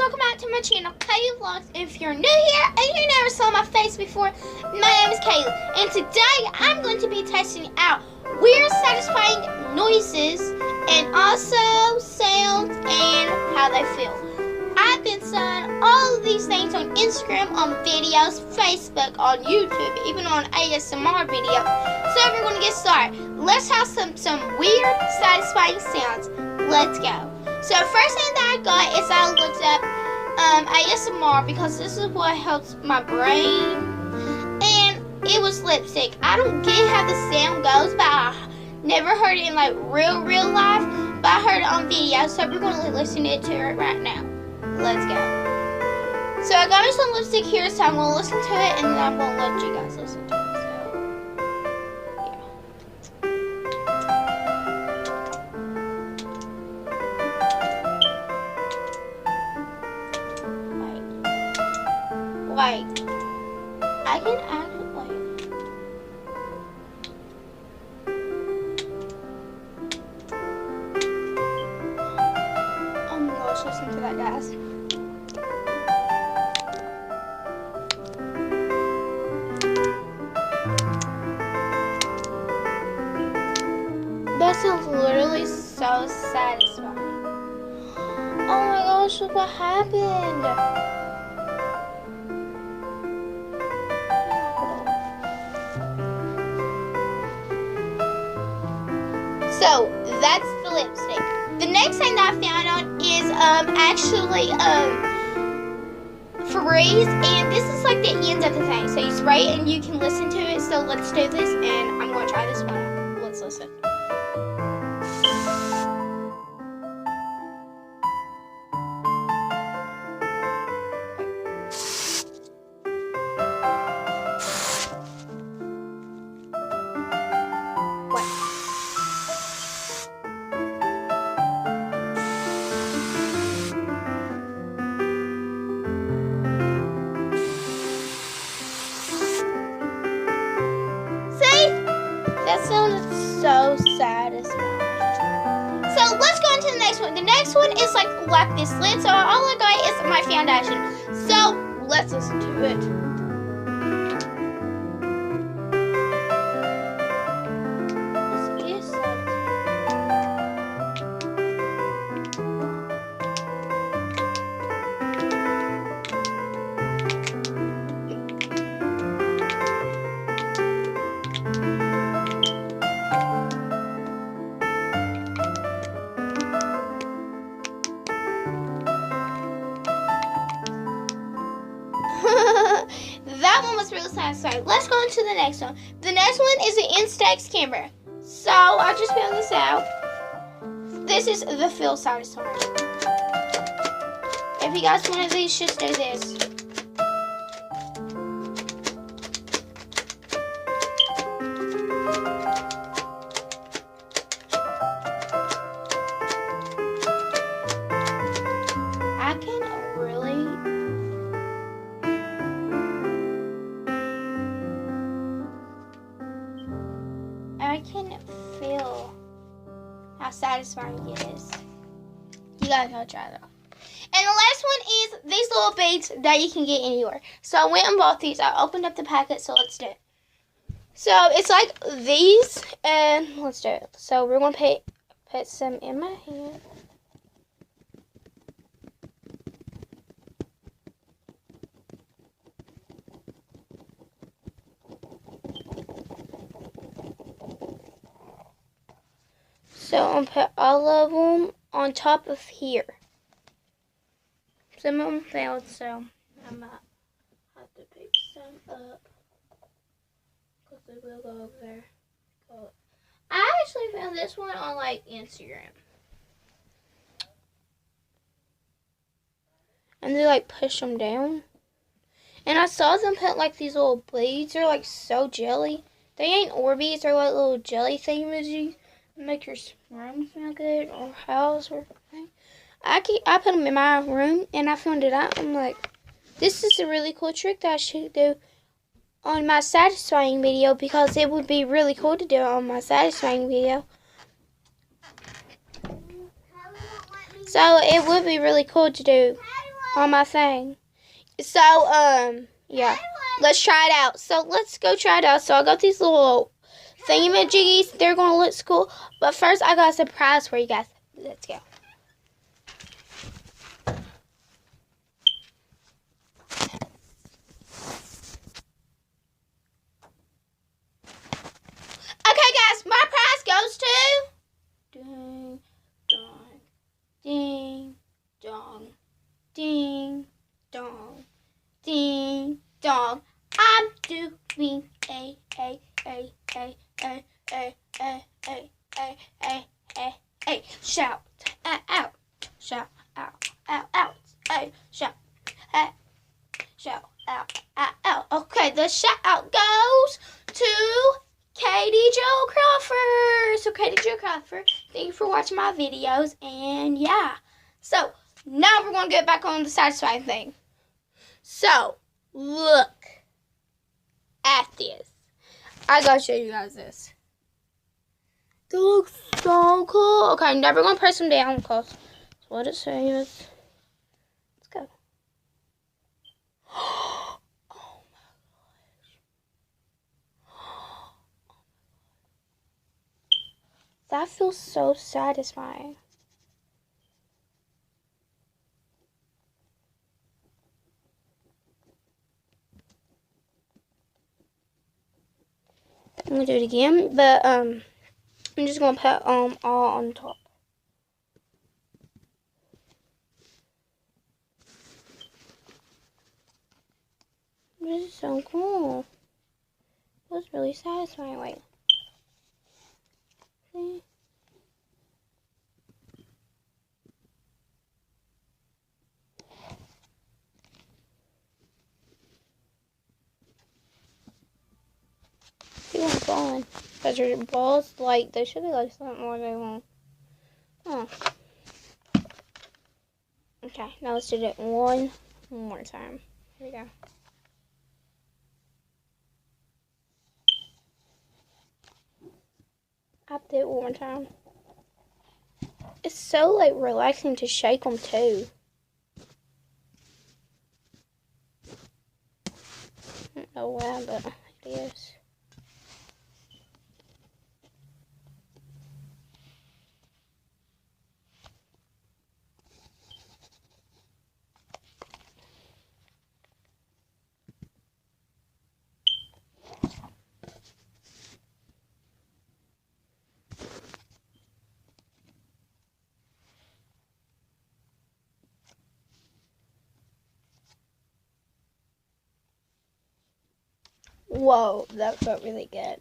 welcome back to my channel, Kaylee Vlogs. If you're new here and you never saw my face before, my name is Kaylee, and today I'm going to be testing out weird, satisfying noises and also sounds and how they feel. I've been selling all of these things on Instagram, on videos, Facebook, on YouTube, even on ASMR video. So we're going to get started. Let's have some weird, satisfying sounds. Let's go. So first thing that I got is I looked up ASMR because this is what helps my brain, and it was lipstick. I don't get how the sound goes, but I never heard it in like real life, but I heard it on video, so we're going to listen to it right now. Let's go. So I got me some lipstick here, so I'm going to listen to it, and then I'm going to let you guys listen to it. Like, I can actually, oh my gosh, listen to that, guys. That sounds literally so satisfying. Oh my gosh, look what happened. So that's the lipstick. The next thing that I found on is actually Febreze, and this is like the end of the thing. So you spray it and you can listen to it. So let's do this, and I'm going to try this one out. Let's listen. That sounded so satisfying. So let's go on to the next one. The next one is like this lid. So all I got is my foundation. So let's listen to it. That one was really satisfying. Let's go on to the next one. The next one is the Instax camera. So I just found this out. This is the feel satisfying. If you guys want these, just do this. I can feel how satisfying it is. You guys gotta try that. And the last one is these little beads that you can get anywhere. So I went and bought these. I opened up the packet, so let's do it. So it's like these, and let's do it. So we're gonna put some in my hand. So I'm gonna put all of them on top of here. Some of them failed, so I might have to pick some up because they will go over there. I actually found this one on like Instagram, and they like push them down. And I saw them put like these little beads. They're like so jelly. They ain't Orbeez. They're like little jelly thingamajiggies. Make your room smell good or house or anything. I put them in my room, and I found it out. I'm like, this is a really cool trick that I should do on my satisfying video, because it would be really cool to do it on my satisfying video. So it would be really cool to do on my thing. So, yeah. Let's try it out. So, let's go try it out. So, I got these little thingamajiggies. They're going to look cool. But first, I got a surprise for you guys. Let's go. Okay, guys. My prize goes to... Ding, dong, ding, dong, ding, dong, ding, dong. I'm doing a shout out, shout out, shout out. Okay, the shout out goes to Katie Jo Crawford. So Katie Jo Crawford, thank you for watching my videos, and yeah. So now we're gonna get back on the satisfying thing. So look at this. I gotta show you guys this. They look so cool. Okay, I'm never gonna press them down because that's what it says. Let's go. Oh my gosh. That feels so satisfying. I'm gonna do it again, but I'm just gonna put all on top. This is so cool. It was really satisfying. Wait. See? People are falling. Because your balls, like, they should be like something more they want. Oh. Okay, now let's do it one more time. Here we go. I did it one more time. It's so, like, relaxing to shake them, too. I don't know why, but it is. Whoa, that felt really good.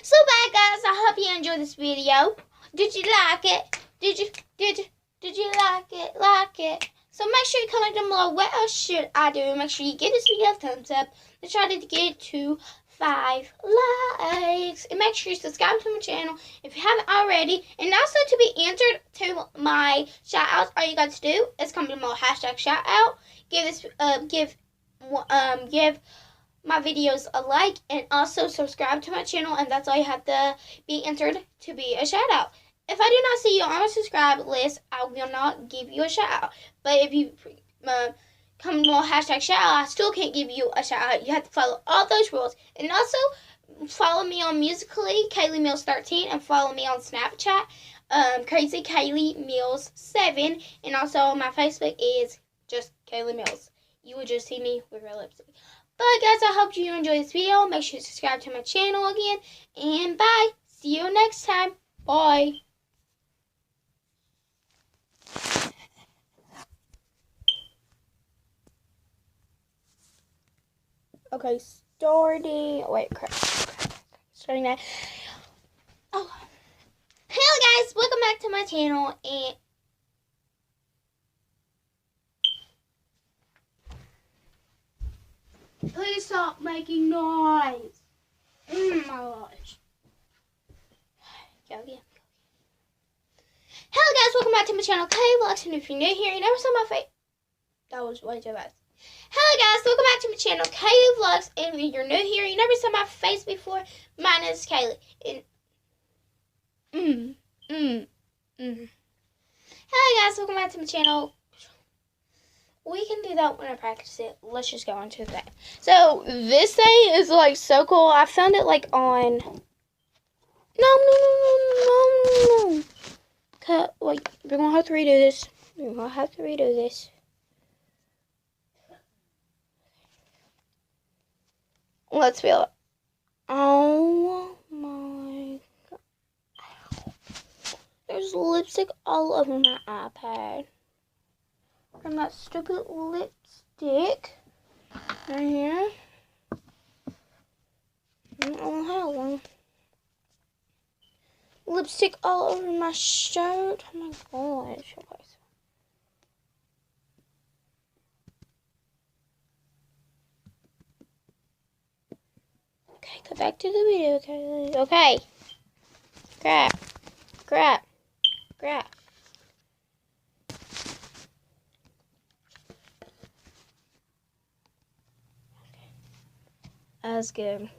So bye guys, I hope you enjoyed this video. Did you like it? Did you like it? So make sure you comment down below what else should I do. Make sure you give this video a thumbs up. Let's try to get to 5 likes. And make sure you subscribe to my channel if you haven't already. And also to be entered to my shout outs, all you got to do is comment below #shout out. Give my videos a like, and also subscribe to my channel, and that's all you have to be entered to be a shout out. If I do not see you on my subscribe list, I will not give you a shout out. But if you come to #shout out, I still can't give you a shout out. You have to follow all those rules. And also follow me on Musical.ly, Kaylee Mills 13, and follow me on Snapchat, Crazy Kaylee Mills 7, and also my Facebook is just Kaylee Mills. You will just see me with her lipstick. But guys, I hope you enjoyed this video. Make sure to subscribe to my channel again. And bye. See you next time. Bye. Okay, starting. Wait, crap. Starting now. Oh. Hello guys, welcome back to my channel. And please stop making noise. Oh my gosh. Go again. Hello guys, welcome back to my channel, K-Vlogs, and if you're new here, you never saw my face. That was way too fast. Hello guys, welcome back to my channel, K-Vlogs, and if you're new here, you never saw my face before, my name is Kaylee. And, Hello guys, welcome back to my channel. we can do that when I practice it. Let's just go on to that. So this thing is like so cool. I found it like on. No. Cut. Wait, we're gonna have to redo this. Let's feel it. Oh my god. There's lipstick all over my iPad. From that stupid lipstick right here. I don't have one. Lipstick all over my shirt. Oh my gosh. Okay, go back to the video, Kaylee. Okay. Grab. That's good.